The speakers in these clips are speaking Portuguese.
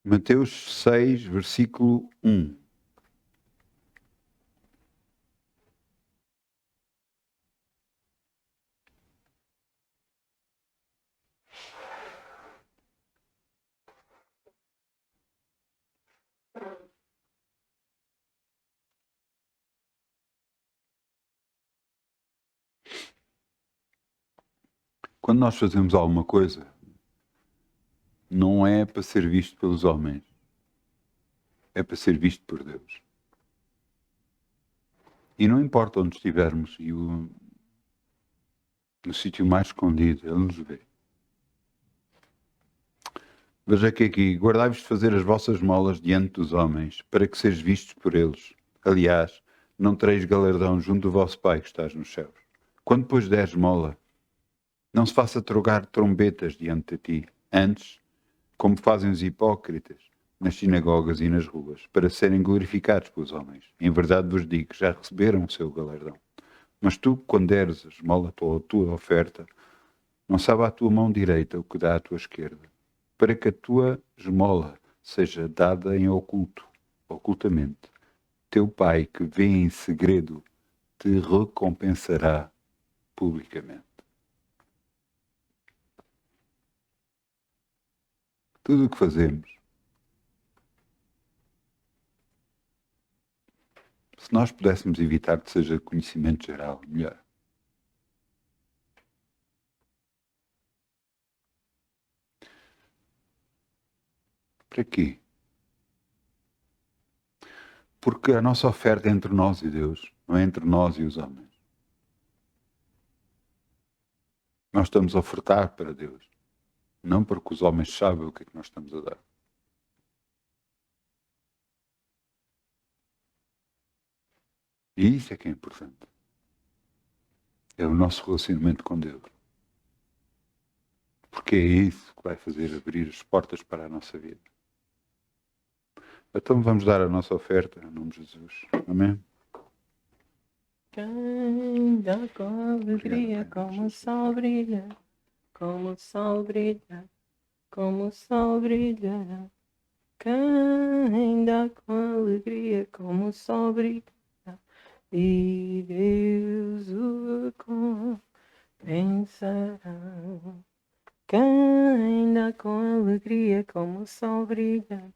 Mateus 6, versículo 1. Quando nós fazemos alguma coisa, não é para ser visto pelos homens, é para ser visto por Deus. E não importa onde estivermos, no sítio mais escondido, Ele nos vê. Veja que aqui, guardai-vos de fazer as vossas molas diante dos homens, para que sejais vistos por eles. Aliás, não tereis galardão junto do vosso Pai que estás nos céus. Quando, pois, deres mola, não se faça trocar trombetas diante de ti, antes, como fazem os hipócritas nas sinagogas e nas ruas, para serem glorificados pelos homens. Em verdade vos digo, já receberam o seu galardão. Mas tu, quando deres a esmola ou a tua oferta, não sabe à tua mão direita o que dá à tua esquerda, para que a tua esmola seja dada em oculto, ocultamente. Teu Pai, que vê em segredo, te recompensará publicamente. Tudo o que fazemos, se nós pudéssemos evitar que seja conhecimento geral, melhor. Para quê? Porque a nossa oferta é entre nós e Deus, não é entre nós e os homens. Nós estamos a ofertar para Deus, não porque os homens sabem o que é que nós estamos a dar. E isso é que é importante. É o nosso relacionamento com Deus. Porque é isso que vai fazer abrir as portas para a nossa vida. Então vamos dar a nossa oferta em nome de Jesus. Amém? Quem dá com alegria, Obrigado, Pai, como o sol brilha, como o sol brilha, como o sol brilha. Quem dá com alegria, como o sol brilha, e Deus o compensará. Quem dá com alegria, como o sol brilha,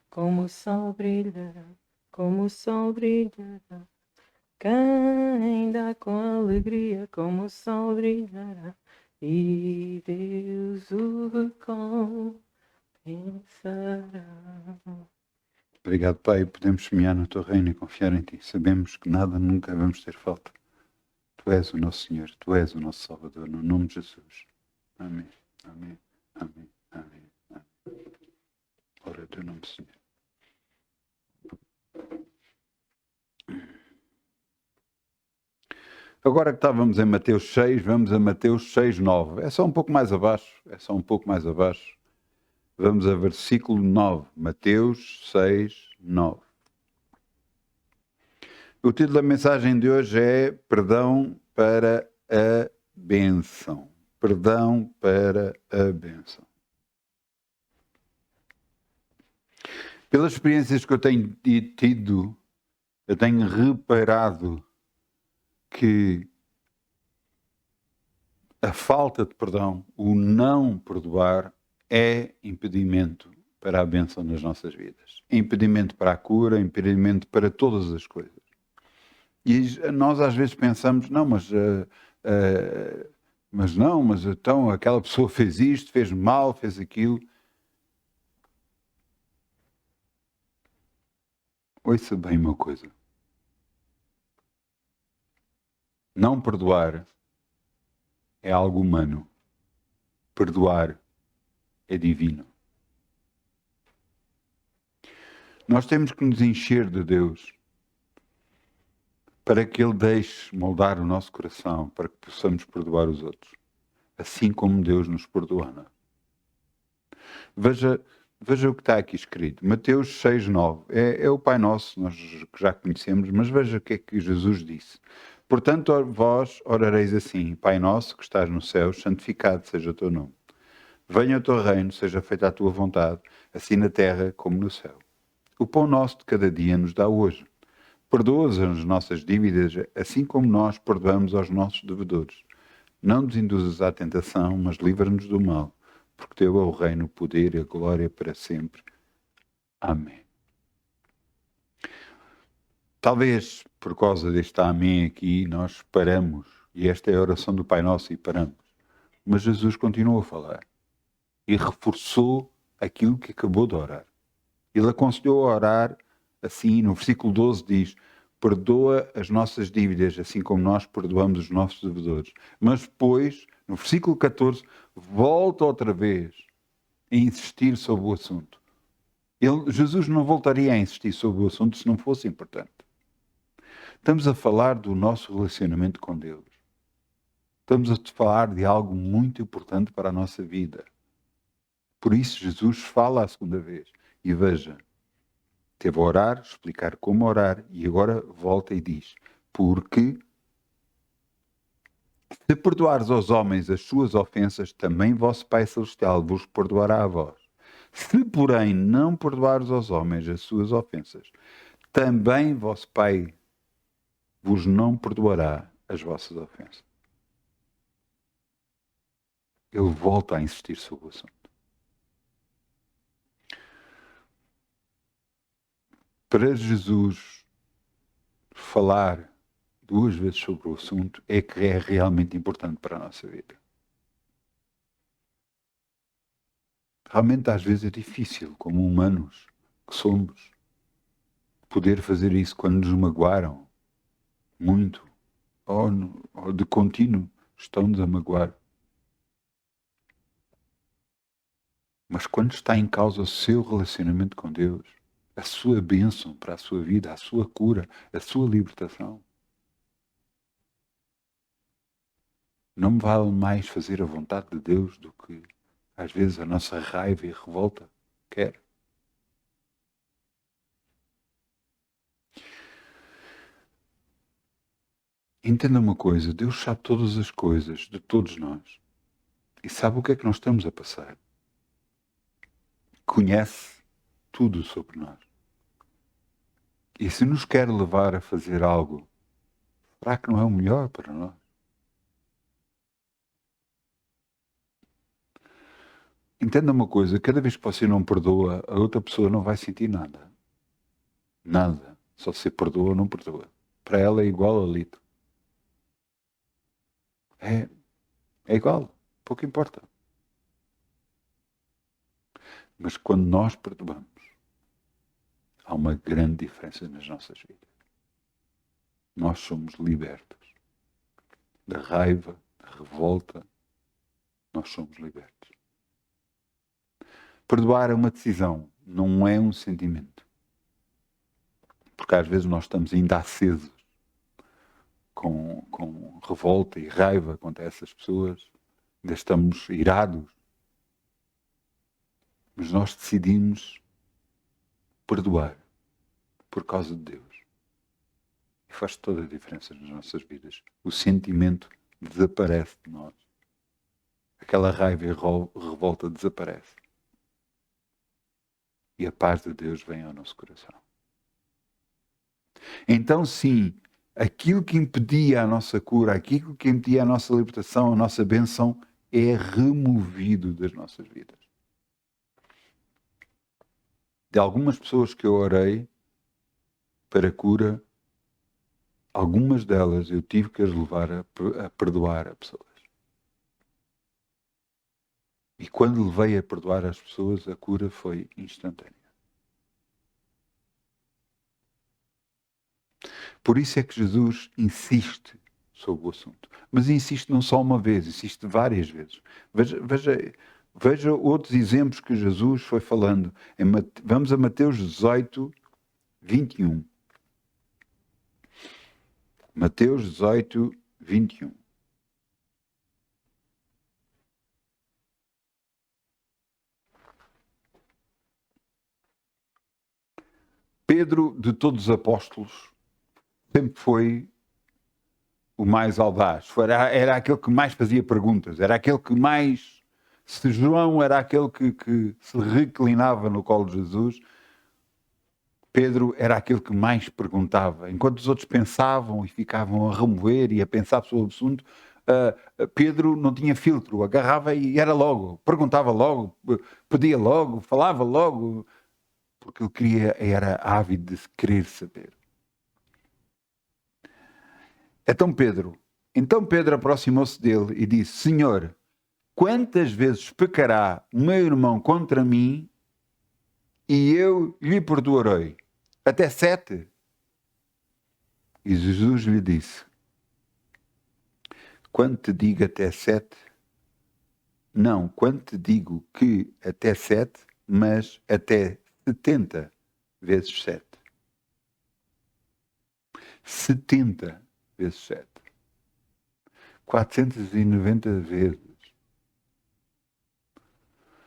como o sol brilha, como o sol brilha. Quem dá com alegria, como o sol brilhará, e Deus o compensará. Obrigado, Pai. Podemos semear no teu reino e confiar em ti. Sabemos que nada, nunca vamos ter falta. Tu és o nosso Senhor, tu és o nosso Salvador, no nome de Jesus. Amém, amém, amém, amém, amém. Ora, o teu nome, Senhor. Agora que estávamos em Mateus 6, vamos a Mateus 6, 9. É só um pouco mais abaixo, Vamos a versículo 9. Mateus 6, 9. O título da mensagem de hoje é Perdão para a Bênção. Perdão para a bênção. Pelas experiências que eu tenho tido, eu tenho reparado que a falta de perdão, o não perdoar, é impedimento para a bênção nas nossas vidas. Impedimento para a cura, impedimento para todas as coisas. E nós às vezes pensamos, não, mas então aquela pessoa fez isto, fez mal, fez aquilo. Ouça bem uma coisa. Não perdoar é algo humano. Perdoar é divino. Nós temos que nos encher de Deus para que Ele deixe moldar o nosso coração, para que possamos perdoar os outros, assim como Deus nos perdoa. Veja o que está aqui escrito. Mateus 6, 9. É o Pai Nosso, nós que já conhecemos, mas veja o que é que Jesus disse. Portanto, vós orareis assim: Pai Nosso que estás no céu, santificado seja o teu nome. Venha o teu reino, seja feita a tua vontade, assim na terra como no céu. O pão nosso de cada dia nos dá hoje. Perdoa-nos as nossas dívidas, assim como nós perdoamos aos nossos devedores. Não nos induzas à tentação, mas livra-nos do mal, porque teu é o reino, o poder e a glória para sempre. Amém. Talvez por causa deste amém aqui nós paramos, e esta é a oração do Pai Nosso e paramos. Mas Jesus continuou a falar e reforçou aquilo que acabou de orar. Ele aconselhou a orar assim, no versículo 12 diz: perdoa as nossas dívidas, assim como nós perdoamos os nossos devedores. Mas depois, no versículo 14, volta outra vez a insistir sobre o assunto. Jesus não voltaria a insistir sobre o assunto se não fosse importante. Estamos a falar do nosso relacionamento com Deus. Estamos a falar de algo muito importante para a nossa vida. Por isso Jesus fala a segunda vez. E veja, teve a orar, explicar como orar, e agora volta e diz: porque se perdoares aos homens as suas ofensas, também vosso Pai Celestial vos perdoará a vós. Se, porém, não perdoares aos homens as suas ofensas, também vosso Pai vos não perdoará as vossas ofensas. Ele volta a insistir sobre o assunto. Para Jesus falar duas vezes sobre o assunto é que é realmente importante para a nossa vida. Realmente às vezes é difícil, como humanos que somos, poder fazer isso quando nos magoaram muito, ou de contínuo estão-nos a magoar. Mas quando está em causa o seu relacionamento com Deus, a sua bênção para a sua vida, a sua cura, a sua libertação, não me vale mais fazer a vontade de Deus do que, às vezes, a nossa raiva e revolta quer. Entenda uma coisa, Deus sabe todas as coisas de todos nós e sabe o que é que nós estamos a passar. Conhece tudo sobre nós. E se nos quer levar a fazer algo, será que não é o melhor para nós? Entenda uma coisa, cada vez que você não perdoa, a outra pessoa não vai sentir nada. Nada. Só se perdoa ou não perdoa. Para ela é igual a litro. É igual. Pouco importa. Mas quando nós perdoamos, há uma grande diferença nas nossas vidas. Nós somos libertos da raiva, da revolta. Nós somos libertos. Perdoar é uma decisão, não é um sentimento. Porque às vezes nós estamos ainda acesos com revolta e raiva contra essas pessoas, ainda estamos irados. Mas nós decidimos perdoar por causa de Deus. E faz toda a diferença nas nossas vidas. O sentimento desaparece de nós. Aquela raiva e revolta desaparece. E a paz de Deus vem ao nosso coração. Então, sim, aquilo que impedia a nossa cura, aquilo que impedia a nossa libertação, a nossa bênção, é removido das nossas vidas. De algumas pessoas que eu orei para cura, algumas delas eu tive que as levar a perdoar a pessoas. E quando levei a perdoar as pessoas, a cura foi instantânea. Por isso é que Jesus insiste sobre o assunto. Mas insiste não só uma vez, insiste várias vezes. Veja outros exemplos que Jesus foi falando. Vamos a Mateus 18, 21. Mateus 18, 21. Pedro, de todos os apóstolos, sempre foi o mais audaz. Era aquele que mais fazia perguntas. Era aquele que mais Se João era aquele que se reclinava no colo de Jesus, Pedro era aquele que mais perguntava. Enquanto os outros pensavam e ficavam a remover e a pensar sobre o assunto, Pedro não tinha filtro, agarrava e era logo, perguntava logo, pedia logo, falava logo, porque ele queria, era ávido de querer saber. Então Pedro aproximou-se dele e disse: Senhor, quantas vezes pecará o meu irmão contra mim e eu lhe perdoarei? Até 7? E Jesus lhe disse: quando te digo até 7, não, quando te digo que até 7, mas até 70 vezes 7. 70 vezes 7. 490 vezes.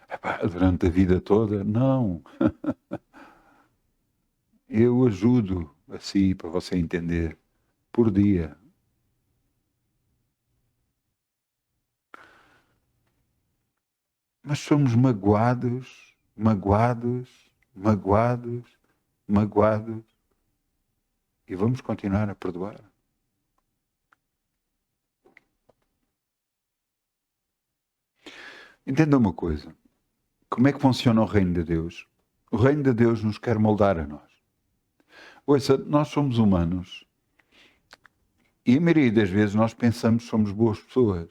Epá, durante a vida toda? Não. Eu ajudo assim para você entender. Por dia. Mas somos magoados, magoados, magoados, magoados. E vamos continuar a perdoar. Entenda uma coisa. Como é que funciona o reino de Deus? O reino de Deus nos quer moldar a nós. Ouça, nós somos humanos. E a maioria das vezes nós pensamos que somos boas pessoas.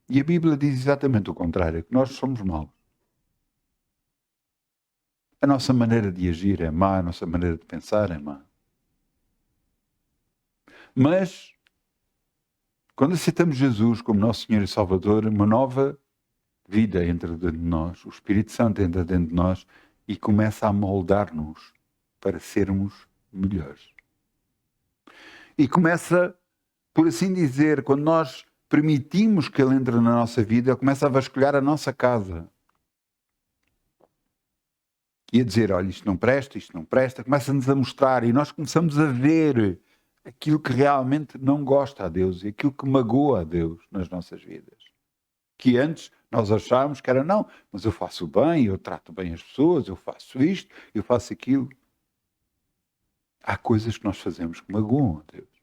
E a Bíblia diz exatamente o contrário, que nós somos maus. A nossa maneira de agir é má, a nossa maneira de pensar é má. Mas, quando aceitamos Jesus como nosso Senhor e Salvador, uma nova vida entra dentro de nós, o Espírito Santo entra dentro de nós e começa a moldar-nos para sermos melhores. E começa, por assim dizer, quando nós permitimos que Ele entre na nossa vida, Ele começa a vasculhar a nossa casa. E a dizer, olha, isto não presta, começa-nos a mostrar e nós começamos a ver aquilo que realmente não gosta a Deus e aquilo que magoa a Deus nas nossas vidas. Que antes nós achávamos que era, não, mas eu faço bem, eu trato bem as pessoas, eu faço isto, eu faço aquilo. Há coisas que nós fazemos que magoam a Deus.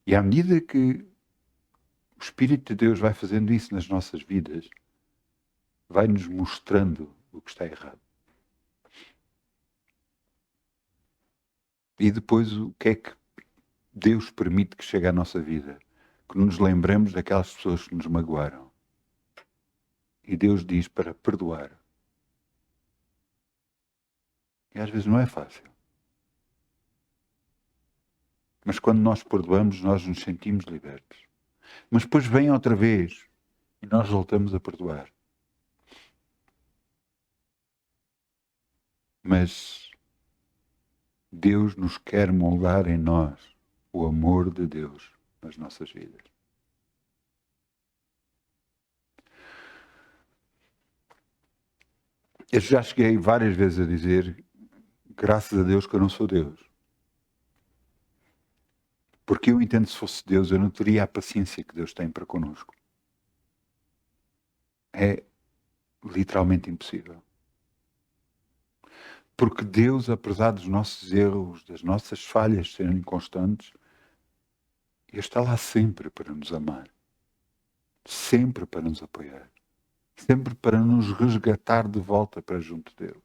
E à medida que o Espírito de Deus vai fazendo isso nas nossas vidas, vai nos mostrando o que está errado. E depois o que é que Deus permite que chegue à nossa vida? Que nos lembremos daquelas pessoas que nos magoaram. E Deus diz para perdoar. E às vezes não é fácil. Mas quando nós perdoamos, nós nos sentimos libertos. Mas depois vem outra vez e nós voltamos a perdoar. Mas Deus nos quer moldar em nós o amor de Deus nas nossas vidas. Eu já cheguei várias vezes a dizer, graças a Deus que eu não sou Deus. Porque eu entendo, se fosse Deus, eu não teria a paciência que Deus tem para connosco. É literalmente impossível. Porque Deus, apesar dos nossos erros, das nossas falhas serem constantes, Ele está lá sempre para nos amar. Sempre para nos apoiar. Sempre para nos resgatar de volta para junto dele.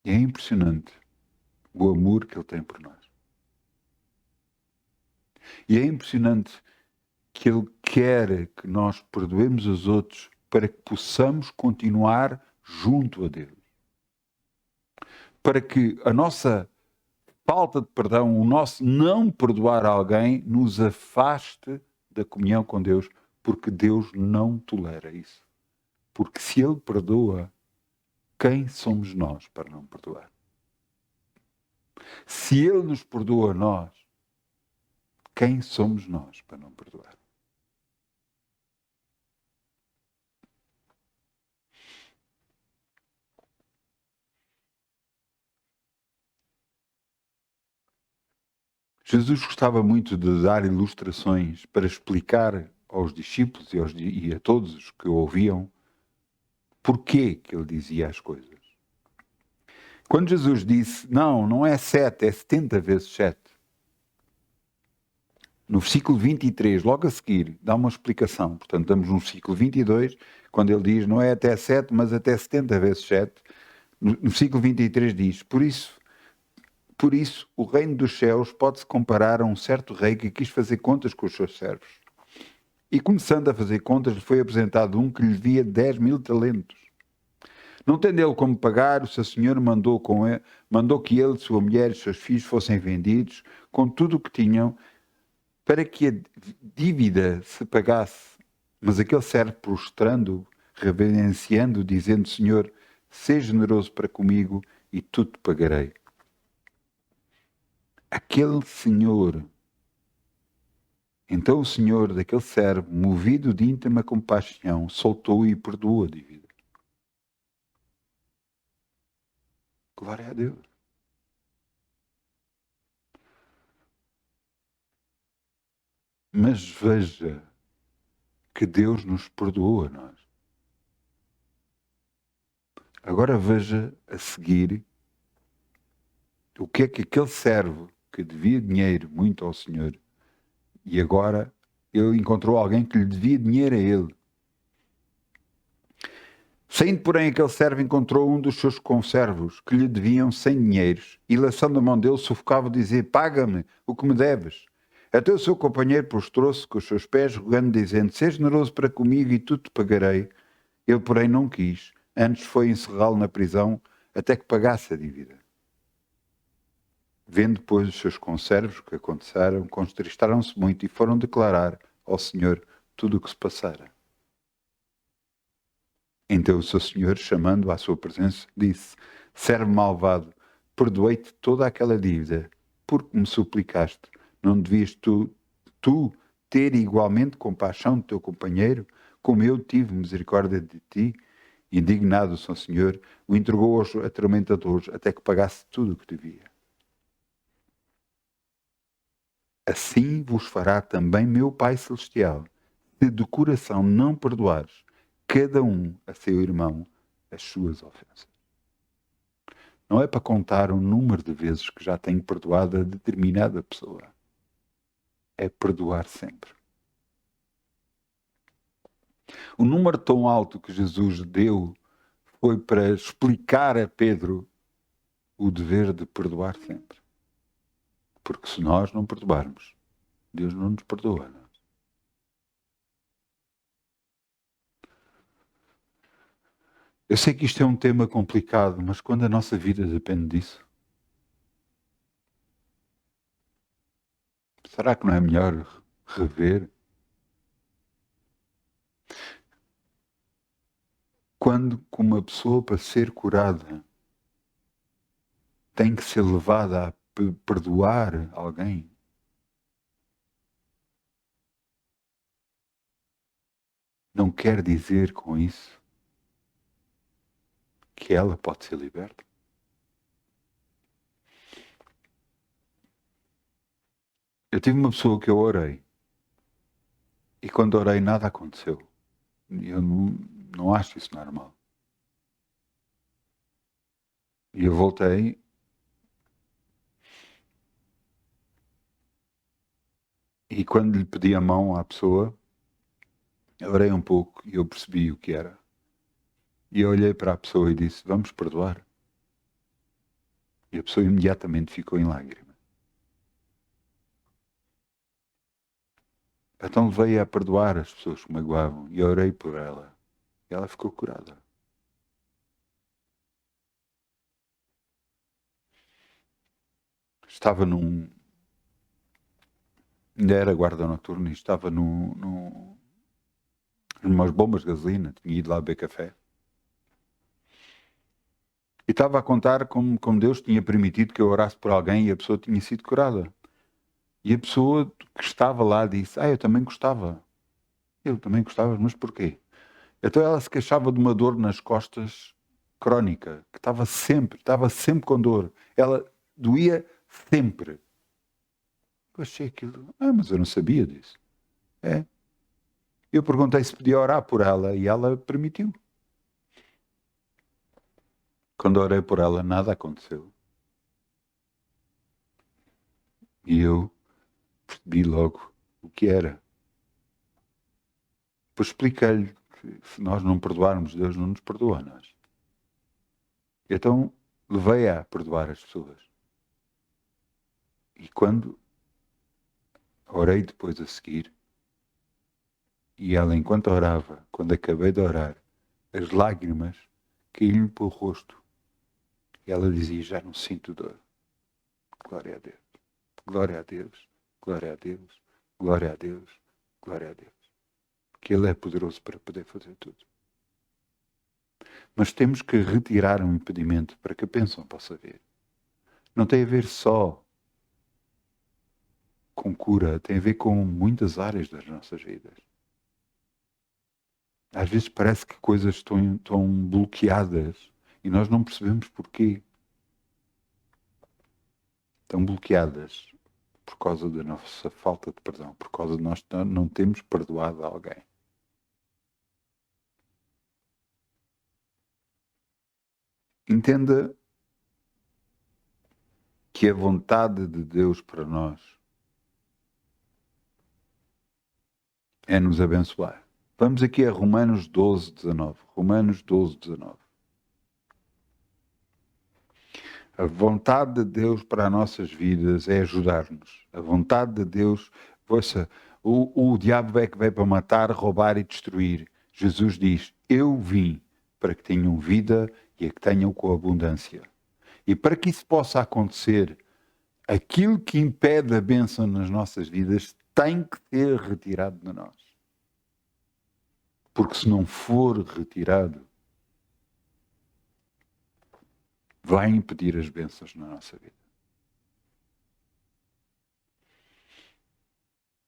E é impressionante o amor que Ele tem por nós. E é impressionante que Ele quer que nós perdoemos os outros para que possamos continuar junto a Deus. Para que a nossa falta de perdão, o nosso não perdoar alguém, nos afaste da comunhão com Deus, porque Deus não tolera isso. Porque se Ele perdoa, quem somos nós para não perdoar? Se Ele nos perdoa a nós, quem somos nós para não perdoar? Jesus gostava muito de dar ilustrações para explicar aos discípulos e a todos os que o ouviam porquê que ele dizia as coisas. Quando Jesus disse, não é 7, é 70 vezes 7. No versículo 23, logo a seguir, dá uma explicação. Portanto, estamos no versículo 22, quando ele diz, não é até 7, mas até 70 vezes 7. No versículo 23 diz, por isso, o reino dos céus pode-se comparar a um certo rei que quis fazer contas com os seus servos. E começando a fazer contas, lhe foi apresentado um que lhe devia 10.000 talentos. Não tendo ele como pagar, o seu senhor mandou que ele, sua mulher e seus filhos fossem vendidos, com tudo o que tinham, para que a dívida se pagasse. Mas aquele servo, prostrando, reverenciando, dizendo, Senhor, seja generoso para comigo e tudo te pagarei. Aquele senhor, então o senhor daquele servo, movido de íntima compaixão, soltou e perdoou a dívida. Glória a Deus. Mas veja que Deus nos perdoou a nós. Agora veja a seguir o que é que aquele servo que devia dinheiro muito ao Senhor e agora ele encontrou alguém que lhe devia dinheiro a ele. Saindo, porém, aquele servo encontrou um dos seus conservos que lhe deviam 100 dinheiros e, lançando a mão dele, sufocava a dizer, paga-me o que me deves. Até o seu companheiro prostrou-se com os seus pés, rogando, dizendo, seja generoso para comigo e tudo te pagarei. Ele, porém, não quis. Antes foi encerrá-lo na prisão até que pagasse a dívida. Vendo, depois, os seus conservos o que aconteceram, contristaram-se muito e foram declarar ao Senhor tudo o que se passara. Então o seu senhor, chamando-o à sua presença, disse, servo malvado, perdoei-te toda aquela dívida, porque me suplicaste. Não devias tu ter igualmente compaixão do teu companheiro, como eu tive misericórdia de ti? Indignado o seu senhor, o entregou aos atormentadores até que pagasse tudo o que devia. Assim vos fará também meu Pai Celestial, se de coração não perdoares cada um a seu irmão as suas ofensas. Não é para contar o número de vezes que já tenho perdoado a determinada pessoa. É perdoar sempre. O número tão alto que Jesus deu foi para explicar a Pedro o dever de perdoar sempre. Porque se nós não perdoarmos, Deus não nos perdoa. Não? Eu sei que isto é um tema complicado, mas quando a nossa vida depende disso, será que não é melhor rever? Quando uma pessoa, para ser curada, tem que ser levada a perdoar alguém, não quer dizer com isso que ela pode ser liberta. Eu tive uma pessoa que eu orei e quando orei nada aconteceu. Eu não acho isso normal. E eu voltei e quando lhe pedi a mão à pessoa, eu orei um pouco e eu percebi o que era. E eu olhei para a pessoa e disse, vamos perdoar. E a pessoa imediatamente ficou em lágrimas. Então levei a perdoar as pessoas que me magoavam e orei por ela. E ela ficou curada. Estava ainda era guarda noturno e estava numas bombas de gasolina, tinha ido lá beber café. E estava a contar como Deus tinha permitido que eu orasse por alguém e a pessoa tinha sido curada. E a pessoa que estava lá disse, eu também gostava. Eu também gostava, mas porquê? Então ela se queixava de uma dor nas costas crónica, que estava sempre com dor. Ela doía sempre. Eu achei aquilo. Mas eu não sabia disso. É. Eu perguntei se podia orar por ela e ela permitiu. Quando orei por ela, nada aconteceu. E eu percebi logo o que era. Depois expliquei-lhe que se nós não perdoarmos, Deus não nos perdoa a nós. Então levei-a a perdoar as pessoas. E quando orei depois a seguir, e ela, enquanto orava, quando acabei de orar, as lágrimas caíram-lhe pelo rosto. E ela dizia: já não sinto dor. Glória a Deus. Glória a Deus. Glória a Deus. Glória a Deus. Glória a Deus. Que Ele é poderoso para poder fazer tudo. Mas temos que retirar um impedimento para que a bênção possa vir. Não tem a ver só com cura, tem a ver com muitas áreas das nossas vidas. Às vezes parece que coisas estão bloqueadas e nós não percebemos porquê. Estão bloqueadas por causa da nossa falta de perdão, por causa de nós não termos perdoado alguém. Entenda que a vontade de Deus para nós é nos abençoar. Vamos aqui a Romanos 12, 19. Romanos 12, 19. A vontade de Deus para as nossas vidas é ajudar-nos. A vontade de Deus, ouça, o diabo é que veio para matar, roubar e destruir. Jesus diz: eu vim para que tenham vida e a que tenham com abundância. E para que isso possa acontecer, aquilo que impede a bênção nas nossas vidas tem que ser retirado de nós. Porque se não for retirado, vai impedir as bênçãos na nossa vida.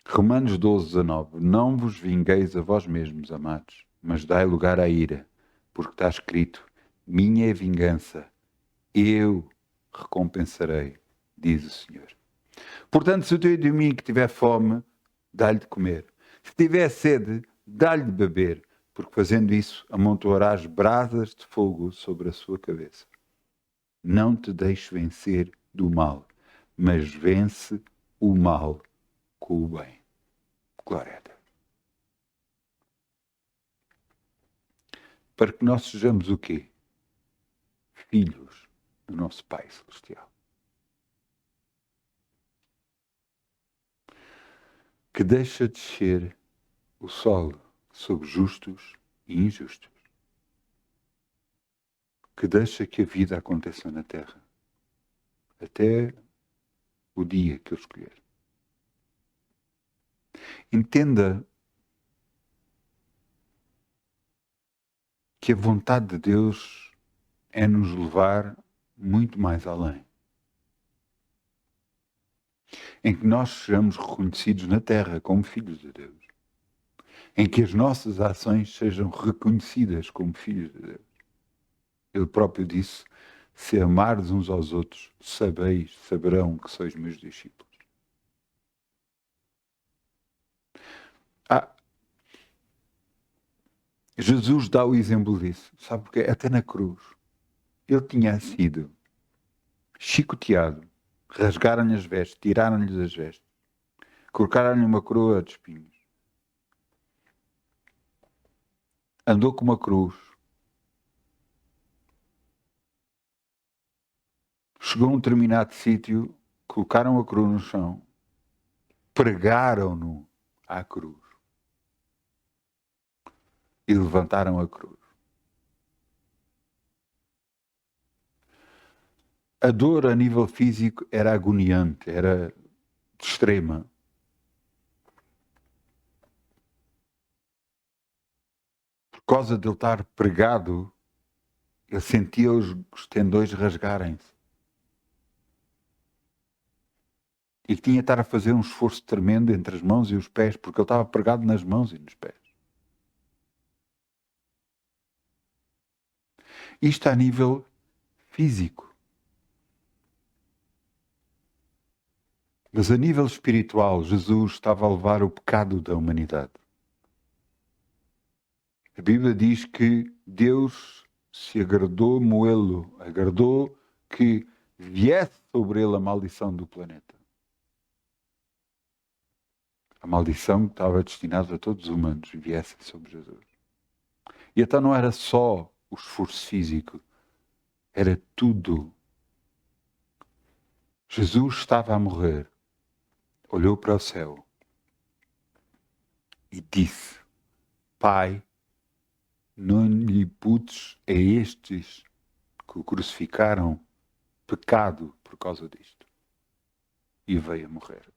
Romanos 12, 19. Não vos vingueis a vós mesmos, amados, mas dai lugar à ira, porque está escrito: minha é a vingança, eu recompensarei, diz o Senhor. Portanto, se o teu inimigo tiver fome, dá-lhe de comer. Se tiver sede, dá-lhe de beber, porque fazendo isso amontoarás brasas de fogo sobre a sua cabeça. Não te deixes vencer do mal, mas vence o mal com o bem. Glória a Deus. Para que nós sejamos o quê? Filhos do nosso Pai Celestial. Que deixa descer o sol sobre justos e injustos. Que deixa que a vida aconteça na terra. Até o dia que eu escolher. Entenda que a vontade de Deus é nos levar muito mais além. Em que nós sejamos reconhecidos na terra como filhos de Deus. Em que as nossas ações sejam reconhecidas como filhos de Deus. Ele próprio disse: se amardes uns aos outros, saberão que sois meus discípulos. Jesus dá o exemplo disso. Sabe porquê? Até na cruz. Ele tinha sido chicoteado, rasgaram-lhe as vestes, tiraram-lhe as vestes, colocaram-lhe uma coroa de espinhos. Andou com uma cruz. Chegou a um determinado sítio, colocaram a cruz no chão, pregaram-no à cruz e levantaram a cruz. A dor a nível físico era agoniante, era extrema. Por causa de ele estar pregado, ele sentia os tendões rasgarem-se. E que tinha de estar a fazer um esforço tremendo entre as mãos e os pés, porque ele estava pregado nas mãos e nos pés. Isto a nível físico. Mas a nível espiritual, Jesus estava a levar o pecado da humanidade. A Bíblia diz que Deus se agradou moê-lo, agradou que viesse sobre ele a maldição do planeta. A maldição que estava destinada a todos os humanos viesse sobre Jesus. E então não era só o esforço físico, era tudo. Jesus estava a morrer, olhou para o céu e disse: Pai, não lhe imputes a estes que o crucificaram pecado por causa disto. E veio a morrer.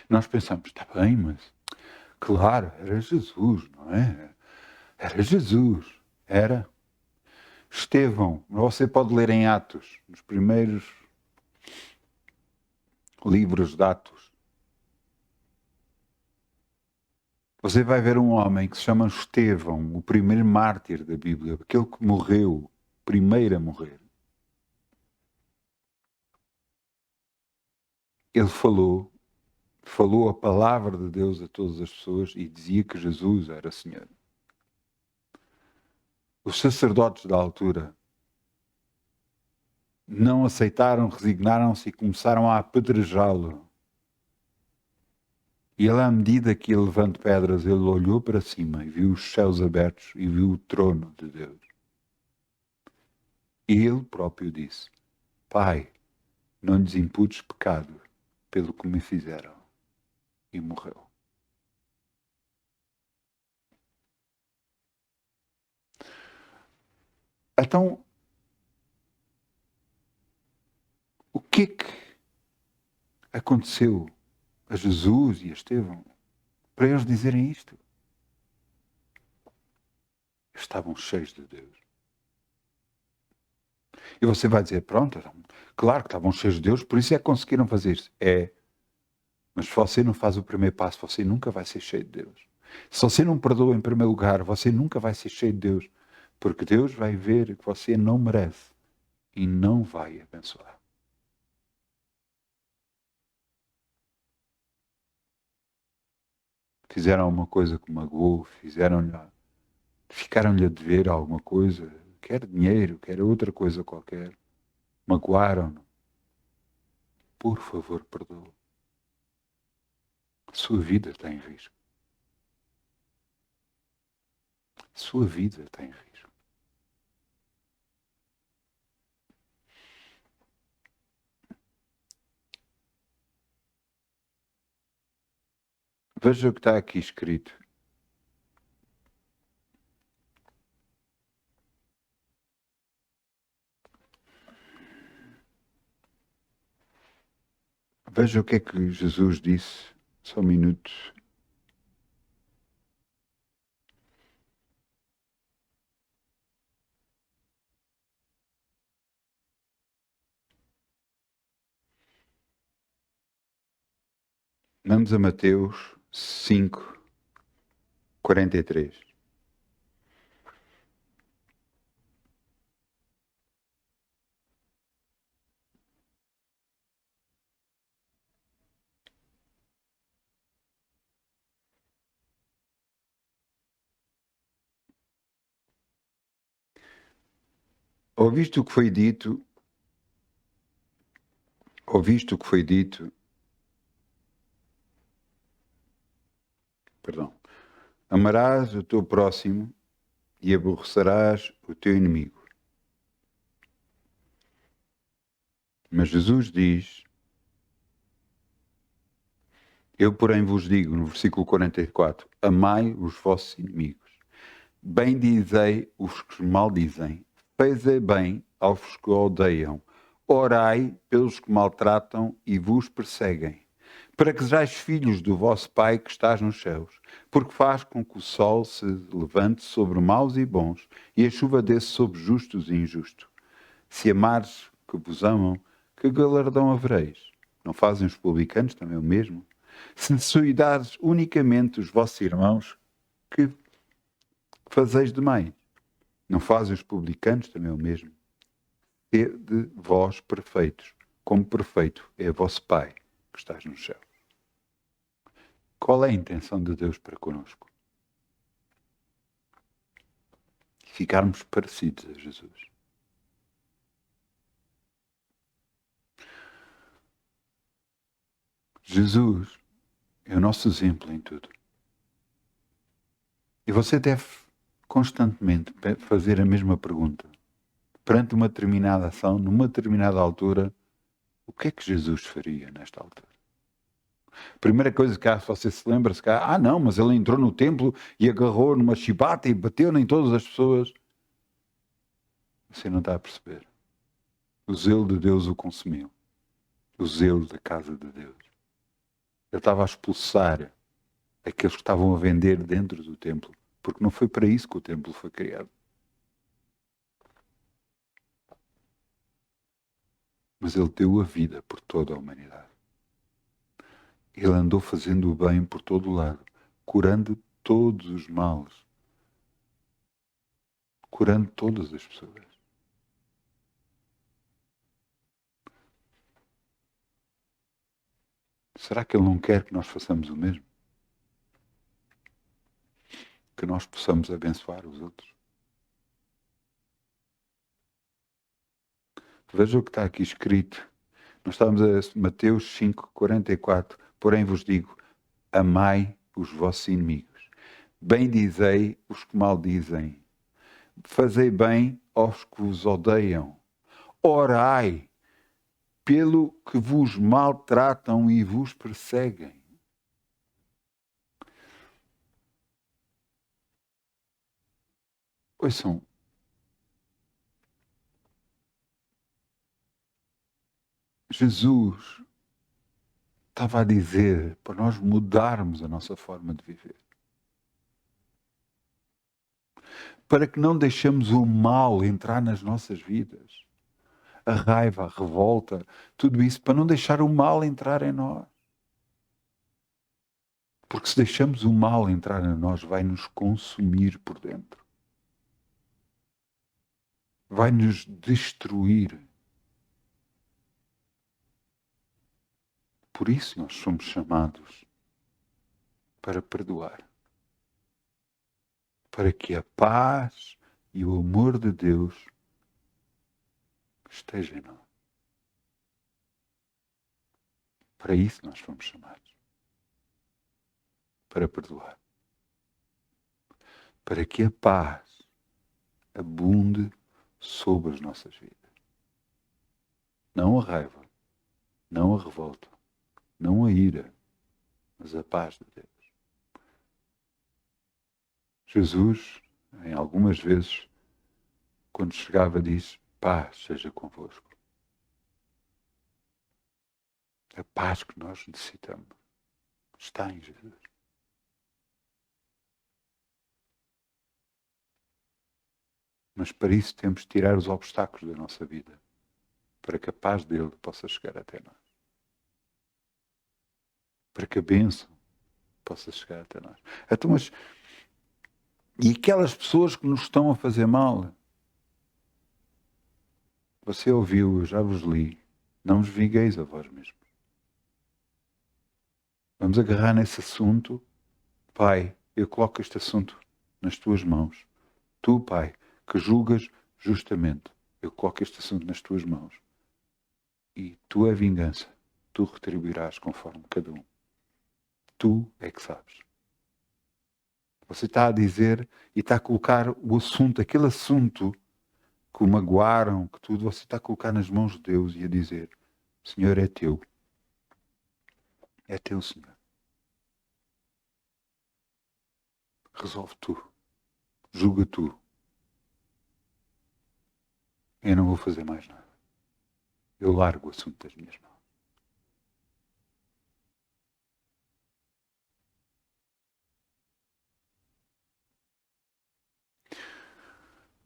Nós pensamos, está bem, mas claro, era Jesus, não é? Era Jesus. Era. Estevão, você pode ler em Atos, nos primeiros livros de Atos. Você vai ver um homem que se chama Estevão, o primeiro mártir da Bíblia, aquele que morreu, primeiro a morrer. Ele falou a palavra de Deus a todas as pessoas e dizia que Jesus era Senhor. Os sacerdotes da altura não aceitaram, resignaram-se e começaram a apedrejá-lo. E ele, à medida que ia levando pedras, ele olhou para cima e viu os céus abertos e viu o trono de Deus. E ele próprio disse: Pai, não lhes imputes pecado pelo que me fizeram. E morreu. Então, o que é que aconteceu a Jesus e a Estevão para eles dizerem isto? Estavam cheios de Deus. E você vai dizer, pronto, claro que estavam cheios de Deus, por isso é que conseguiram fazer isso. É, mas se você não faz o primeiro passo, você nunca vai ser cheio de Deus. Se você não perdoa em primeiro lugar, você nunca vai ser cheio de Deus, porque Deus vai ver que você não merece e não vai abençoar. Fizeram alguma coisa que magoou, ficaram-lhe a dever alguma coisa, quer dinheiro, quer outra coisa qualquer, magoaram-no. Por favor, perdoa. A sua vida está em risco. A sua vida está em risco. Veja o que está aqui escrito. Veja o que é que Jesus disse. Só um minuto. Vamos a Mateus 5, 43. Ouviste o que foi dito? Ouviste o que foi dito? Perdão. Amarás o teu próximo e aborrecerás o teu inimigo. Mas Jesus diz: Eu, porém, vos digo, no versículo 44, amai os vossos inimigos, bendizei os que maldizem, fazei bem aos que odeiam, orai pelos que maltratam e vos perseguem, para que sejais filhos do vosso Pai que estás nos céus, porque faz com que o sol se levante sobre maus e bons, e a chuva desça sobre justos e injustos. Se amares que vos amam, que galardão havereis? Não fazem os publicanos também o mesmo? Se solidares unicamente os vossos irmãos, que fazeis demais? Não fazem os publicanos também o mesmo? Sede vós perfeitos, como perfeito é vosso Pai que estás no céu. Qual é a intenção de Deus para connosco? Ficarmos parecidos a Jesus. Jesus é o nosso exemplo em tudo. E você deve constantemente fazer a mesma pergunta. Perante uma determinada ação, numa determinada altura, o que é que Jesus faria nesta altura? Primeira coisa que você se lembra, se cá, não, mas ele entrou no templo e agarrou numa chibata e bateu em todas as pessoas. Você não está a perceber. O zelo de Deus o consumiu. O zelo da casa de Deus. Ele estava a expulsar aqueles que estavam a vender dentro do templo, porque não foi para isso que o templo foi criado. Mas ele deu a vida por toda a humanidade. Ele andou fazendo o bem por todo o lado, curando todos os males, curando todas as pessoas. Será que ele não quer que nós façamos o mesmo? Que nós possamos abençoar os outros? Veja o que está aqui escrito. Nós estamos a Mateus 5:44. Porém vos digo, amai os vossos inimigos. Bendizei os que maldizem. Fazei bem aos que vos odeiam. Orai pelo que vos maltratam e vos perseguem. Ouçam, Jesus estava a dizer para nós mudarmos a nossa forma de viver. Para que não deixemos o mal entrar nas nossas vidas. A raiva, a revolta, tudo isso, para não deixar o mal entrar em nós. Porque se deixamos o mal entrar em nós, vai nos consumir por dentro. Vai nos destruir. Por isso nós somos chamados para perdoar. Para que a paz e o amor de Deus esteja em nós. Para isso nós fomos chamados. Para perdoar. Para que a paz abunde sobre as nossas vidas. Não a raiva, não a revolta, não a ira, mas a paz de Deus. Jesus, em algumas vezes, quando chegava, diz: paz seja convosco. A paz que nós necessitamos está em Jesus. Mas para isso temos de tirar os obstáculos da nossa vida, para que a paz dele possa chegar até nós. Para que a bênção possa chegar até nós. Então, mas, e aquelas pessoas que nos estão a fazer mal? Você ouviu, eu já vos li, não vos vingueis a vós mesmos. Vamos agarrar nesse assunto. Pai, eu coloco este assunto nas tuas mãos. Tu, Pai, que julgas justamente, eu coloco este assunto nas tuas mãos. E tu é vingança. Tu retribuirás conforme cada um. Tu é que sabes. Você está a dizer e está a colocar o assunto, aquele assunto que o magoaram, que tudo, você está a colocar nas mãos de Deus e a dizer: Senhor, é teu. É teu, Senhor. Resolve tu. Julga tu. Eu não vou fazer mais nada. Eu largo o assunto das minhas mãos.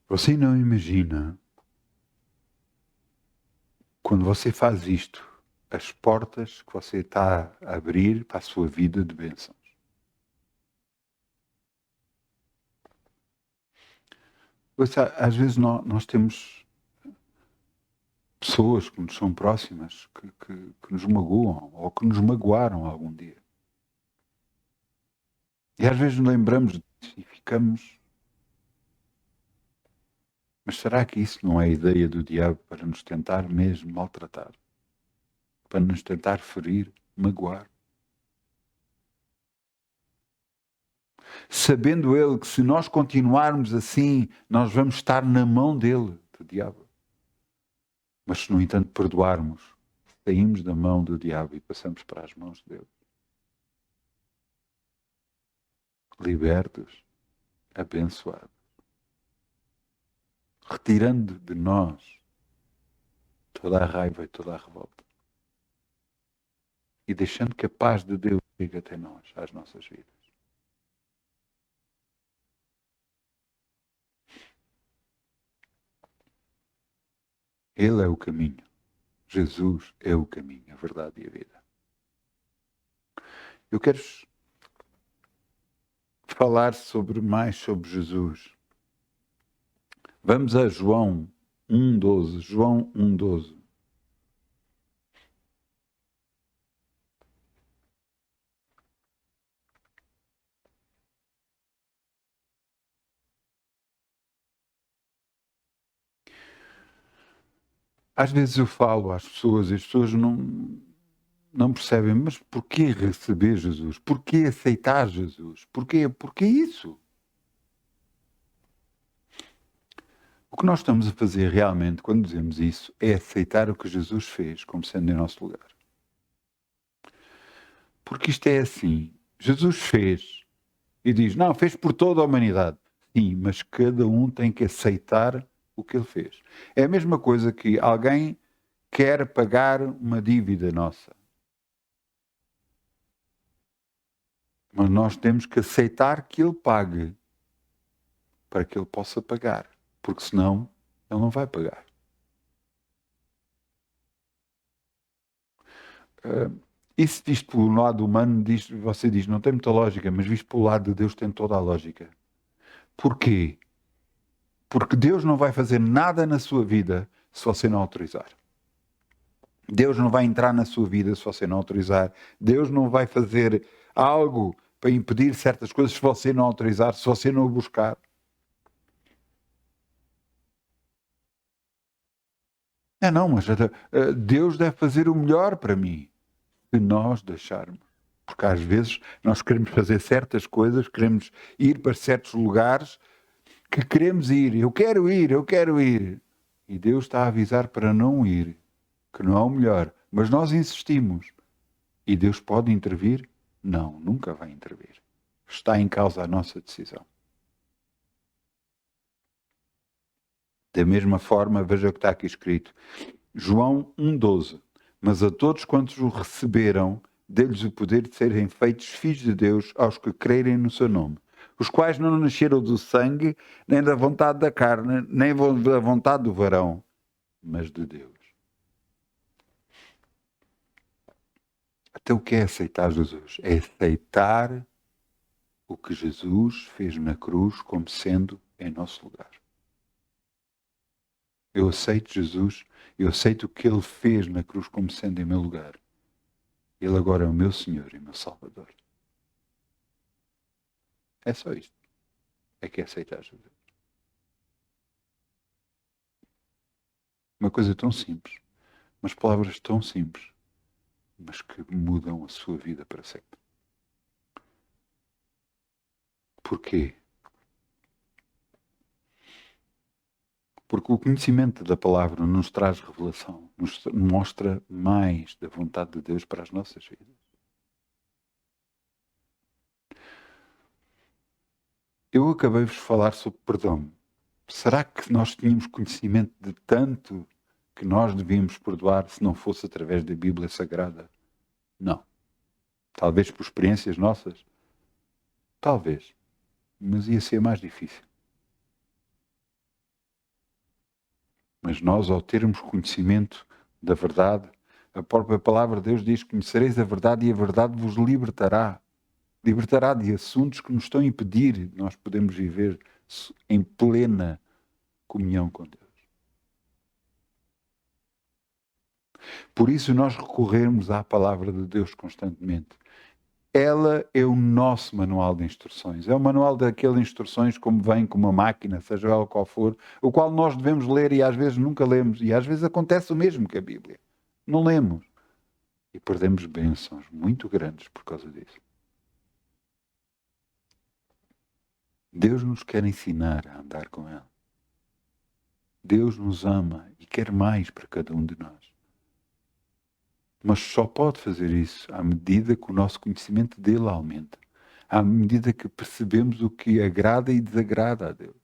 Você não imagina, quando você faz isto, as portas que você está a abrir para a sua vida de bênçãos. Às vezes nós temos pessoas que nos são próximas, que nos magoam ou que nos magoaram algum dia. E às vezes nos lembramos disso e ficamos... Mas será que isso não é a ideia do diabo para nos tentar mesmo maltratar? Para nos tentar ferir, magoar? Sabendo ele que se nós continuarmos assim, nós vamos estar na mão dele, do diabo. Mas se, no entanto, perdoarmos, saímos da mão do diabo e passamos para as mãos de Deus. Libertos, abençoados. Retirando de nós toda a raiva e toda a revolta. E deixando que a paz de Deus chegue até nós, às nossas vidas. Ele é o caminho. Jesus é o caminho, a verdade e a vida. Eu quero falar mais sobre Jesus. Vamos a João 1,12. João 1,12. Às vezes eu falo às pessoas e as pessoas não percebem, mas porquê receber Jesus? Porquê aceitar Jesus? Porquê isso? O que nós estamos a fazer realmente quando dizemos isso é aceitar o que Jesus fez como sendo em nosso lugar. Porque isto é assim. Jesus fez e diz, não, fez por toda a humanidade. Sim, mas cada um tem que aceitar o que ele fez. É a mesma coisa que alguém quer pagar uma dívida nossa. Mas nós temos que aceitar que ele pague para que ele possa pagar. Porque senão ele não vai pagar. Isso visto pelo lado humano, você diz, não tem muita lógica, mas visto pelo lado de Deus tem toda a lógica. Porquê? Porque Deus não vai fazer nada na sua vida se você não autorizar. Deus não vai entrar na sua vida se você não autorizar. Deus não vai fazer algo para impedir certas coisas se você não autorizar, se você não o buscar. Não, mas Deus deve fazer o melhor para mim, se nós deixarmos. Porque às vezes nós queremos fazer certas coisas, queremos ir para certos lugares que queremos ir. Eu quero ir, eu quero ir. E Deus está a avisar para não ir, que não é o melhor. Mas nós insistimos. E Deus pode intervir? Não, nunca vai intervir. Está em causa a nossa decisão. Da mesma forma, veja o que está aqui escrito. João 1,12. Mas a todos quantos o receberam, deu-lhes o poder de serem feitos filhos de Deus aos que crerem no seu nome. Os quais não nasceram do sangue, nem da vontade da carne, nem da vontade do varão, mas de Deus. Então o que é aceitar Jesus? É aceitar o que Jesus fez na cruz como sendo em nosso lugar. Eu aceito Jesus, eu aceito o que Ele fez na cruz como sendo em meu lugar. Ele agora é o meu Senhor e meu Salvador. É só isto. É que é aceitar Jesus. Uma coisa tão simples, umas palavras tão simples, mas que mudam a sua vida para sempre. Porquê? Porque o conhecimento da palavra nos traz revelação, nos mostra mais da vontade de Deus para as nossas vidas. Eu acabei-vos de falar sobre perdão. Será que nós tínhamos conhecimento de tanto que nós devíamos perdoar se não fosse através da Bíblia Sagrada? Não. Talvez por experiências nossas? Talvez. Mas ia ser mais difícil. Mas nós, ao termos conhecimento da verdade, a própria palavra de Deus diz: conhecereis a verdade e a verdade vos libertará. Libertará de assuntos que nos estão a impedir de nós podermos viver em plena comunhão com Deus. Por isso nós recorremos à palavra de Deus constantemente. Ela é o nosso manual de instruções. É o manual daquelas instruções como vem com uma máquina, seja ela qual for, o qual nós devemos ler e às vezes nunca lemos. E às vezes acontece o mesmo que a Bíblia. Não lemos. E perdemos bênçãos muito grandes por causa disso. Deus nos quer ensinar a andar com Ele. Deus nos ama e quer mais para cada um de nós. Mas só pode fazer isso à medida que o nosso conhecimento dele aumenta. À medida que percebemos o que agrada e desagrada a Deus.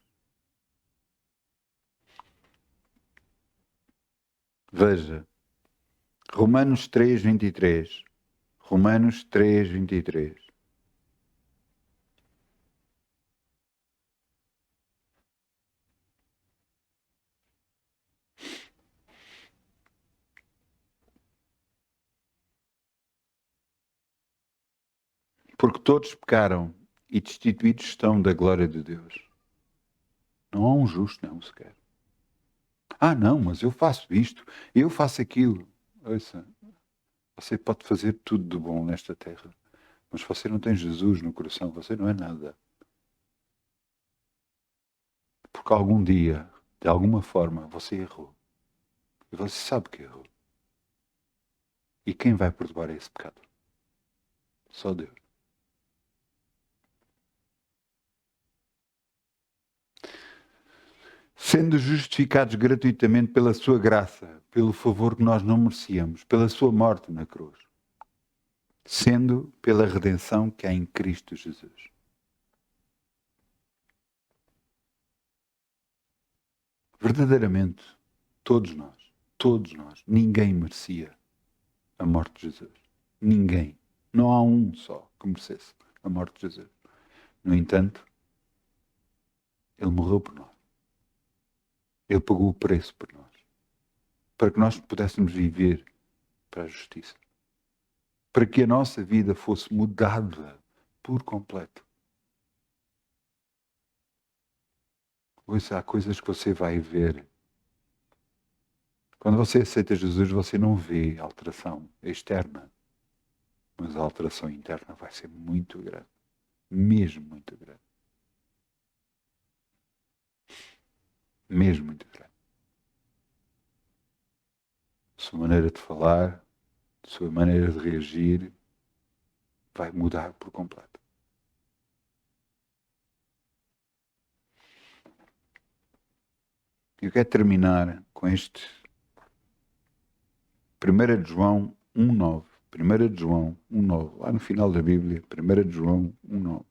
Veja, Romanos 3:23. Romanos 3:23. Porque todos pecaram e destituídos estão da glória de Deus. Não há um justo, não sequer. Ah, não, mas eu faço isto, eu faço aquilo. Ouça, você pode fazer tudo de bom nesta terra, mas você não tem Jesus no coração, você não é nada. Porque algum dia, de alguma forma, você errou. E você sabe que errou. E quem vai perdoar esse pecado? Só Deus. Sendo justificados gratuitamente pela sua graça, pelo favor que nós não merecíamos, pela sua morte na cruz. Sendo pela redenção que há em Cristo Jesus. Verdadeiramente, todos nós, ninguém merecia a morte de Jesus. Ninguém. Não há um só que merecesse a morte de Jesus. No entanto, Ele morreu por nós. Ele pagou o preço por nós. Para que nós pudéssemos viver para a justiça. Para que a nossa vida fosse mudada por completo. Ouça, há coisas que você vai ver. Quando você aceita Jesus, você não vê alteração externa. Mas a alteração interna vai ser muito grande. Mesmo muito grande. Mesmo muito grande. Sua maneira de falar, sua maneira de reagir, vai mudar por completo. Eu quero terminar com este 1 de João 1:9. 1 de João 1:9. Lá no final da Bíblia, 1 de João 1:9.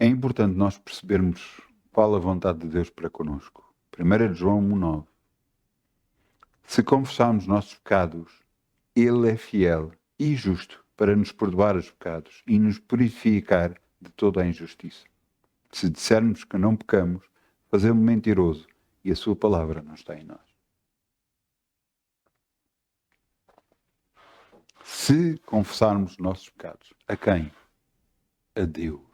É importante nós percebermos qual a vontade de Deus para connosco. 1 de João 1:9. Se confessarmos nossos pecados, Ele é fiel e justo para nos perdoar os pecados e nos purificar de toda a injustiça. Se dissermos que não pecamos, fazemos mentiroso e a sua palavra não está em nós. Se confessarmos nossos pecados, a quem? A Deus.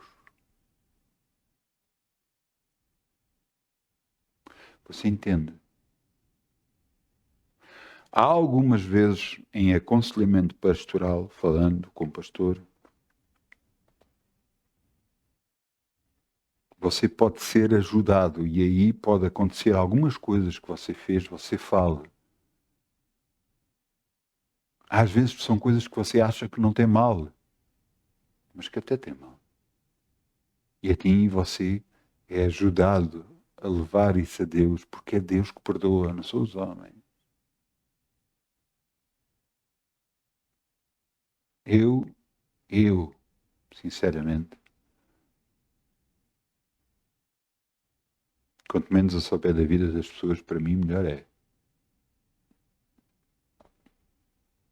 Você entende? Há algumas vezes em aconselhamento pastoral, falando com o pastor, você pode ser ajudado e aí pode acontecer algumas coisas que você fez, você fala. Às vezes são coisas que você acha que não tem mal, mas que até tem mal. E assim você é ajudado a levar isso a Deus, porque é Deus que perdoa, não são os homens. Eu, sinceramente, quanto menos eu souber da vida das pessoas, para mim melhor é.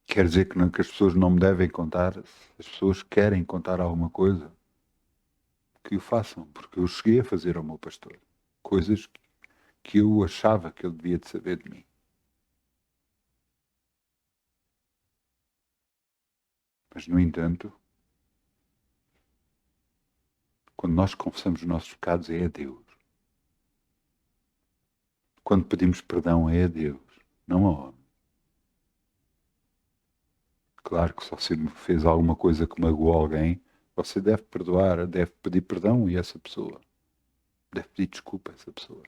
Quer dizer que, não, que as pessoas não me devem contar, se as pessoas querem contar alguma coisa, que o façam, porque eu cheguei a fazer ao meu pastor coisas que eu achava que ele devia de saber de mim. Mas, no entanto, quando nós confessamos os nossos pecados, é a Deus. Quando pedimos perdão, é a Deus, não a homem. Claro que se você fez alguma coisa que magoou alguém, você deve perdoar, deve pedir perdão a essa pessoa. Deve pedir desculpa a essa pessoa.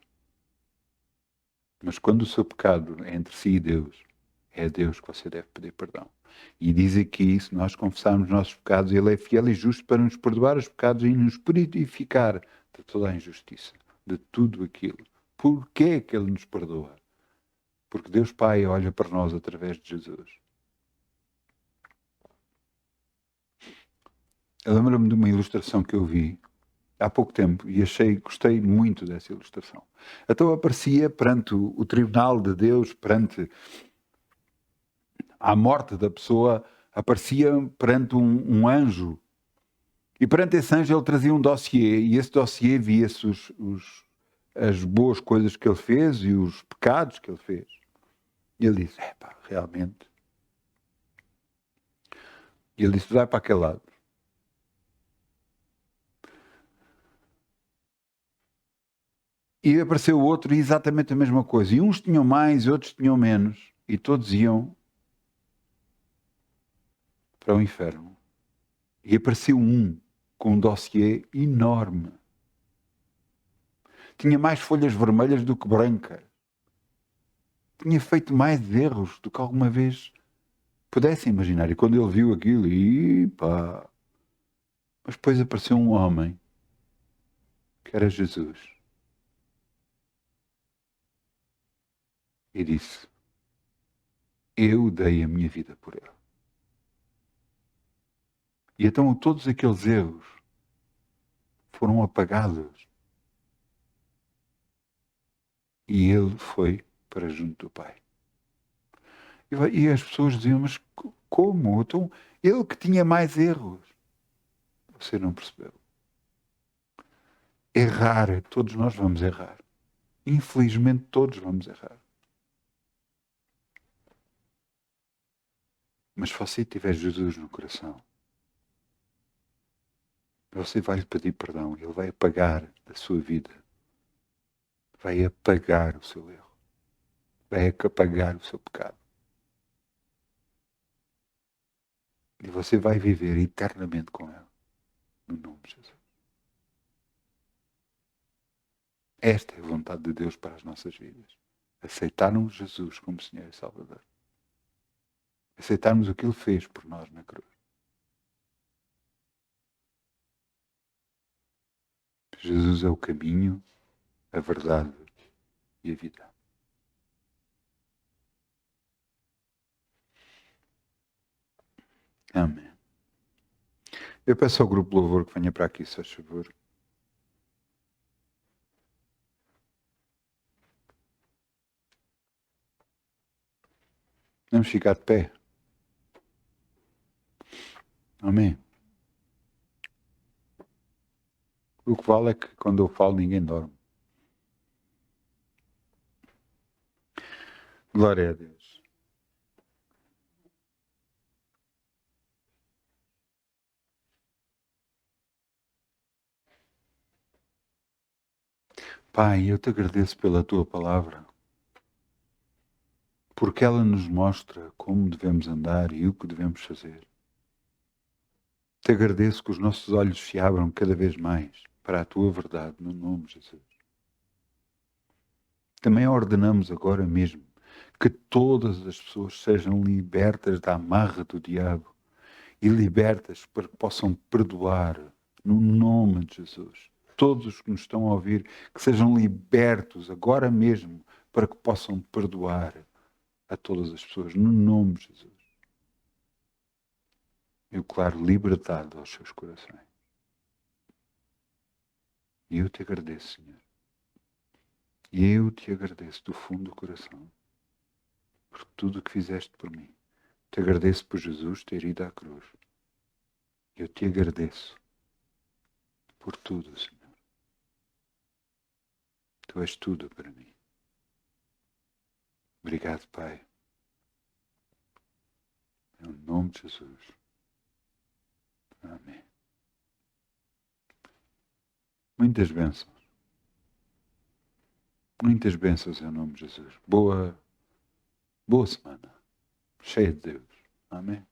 Mas quando o seu pecado é entre si e Deus, é a Deus que você deve pedir perdão. E diz aqui, se nós confessarmos os nossos pecados, Ele é fiel e justo para nos perdoar os pecados e nos purificar de toda a injustiça, de tudo aquilo. Por que é que Ele nos perdoa? Porque Deus Pai olha para nós através de Jesus. Eu lembro-me de uma ilustração que eu vi há pouco tempo e gostei muito dessa ilustração. Então aparecia perante o tribunal de Deus, perante a morte da pessoa, aparecia perante um anjo. E perante esse anjo ele trazia um dossiê, e esse dossiê via-se as boas coisas que ele fez e os pecados que ele fez. E ele disse, realmente. E ele disse, vai para aquele lado. E apareceu outro e exatamente a mesma coisa. E uns tinham mais e outros tinham menos. E todos iam para o inferno. E apareceu um com um dossiê enorme. Tinha mais folhas vermelhas do que brancas. Tinha feito mais erros do que alguma vez pudesse imaginar. E quando ele viu aquilo, Mas depois apareceu um homem, que era Jesus. E disse, eu dei a minha vida por ele. E então todos aqueles erros foram apagados. E ele foi para junto do Pai. E as pessoas diziam, mas como? Então, ele que tinha mais erros. Você não percebeu. Errar, todos nós vamos errar. Infelizmente, todos vamos errar. Mas se você tiver Jesus no coração, você vai lhe pedir perdão. Ele vai apagar da sua vida. Vai apagar o seu erro. Vai apagar o seu pecado. E você vai viver eternamente com ele. No nome de Jesus. Esta é a vontade de Deus para as nossas vidas. Aceitarmos Jesus como Senhor e Salvador. Aceitarmos o que Ele fez por nós na cruz. Jesus é o caminho, a verdade e a vida. Amém. Eu peço ao grupo Louvor que venha para aqui, se faz favor. Vamos ficar de pé. Amém. O que vale é que quando eu falo ninguém dorme. Glória a Deus. Pai, eu te agradeço pela tua palavra, porque ela nos mostra como devemos andar e o que devemos fazer. Te agradeço que os nossos olhos se abram cada vez mais para a tua verdade, no nome de Jesus. Também ordenamos agora mesmo que todas as pessoas sejam libertas da amarra do diabo e libertas para que possam perdoar, no nome de Jesus. Todos os que nos estão a ouvir, que sejam libertos agora mesmo para que possam perdoar a todas as pessoas, no nome de Jesus. Eu declaro liberdade aos seus corações. E eu te agradeço, Senhor. E eu te agradeço do fundo do coração por tudo o que fizeste por mim. Te agradeço por Jesus ter ido à cruz. Eu te agradeço por tudo, Senhor. Tu és tudo para mim. Obrigado, Pai. Em nome de Jesus. Amém. Muitas bênçãos. Muitas bênçãos em nome de Jesus. Boa semana. Cheia de Deus. Amém.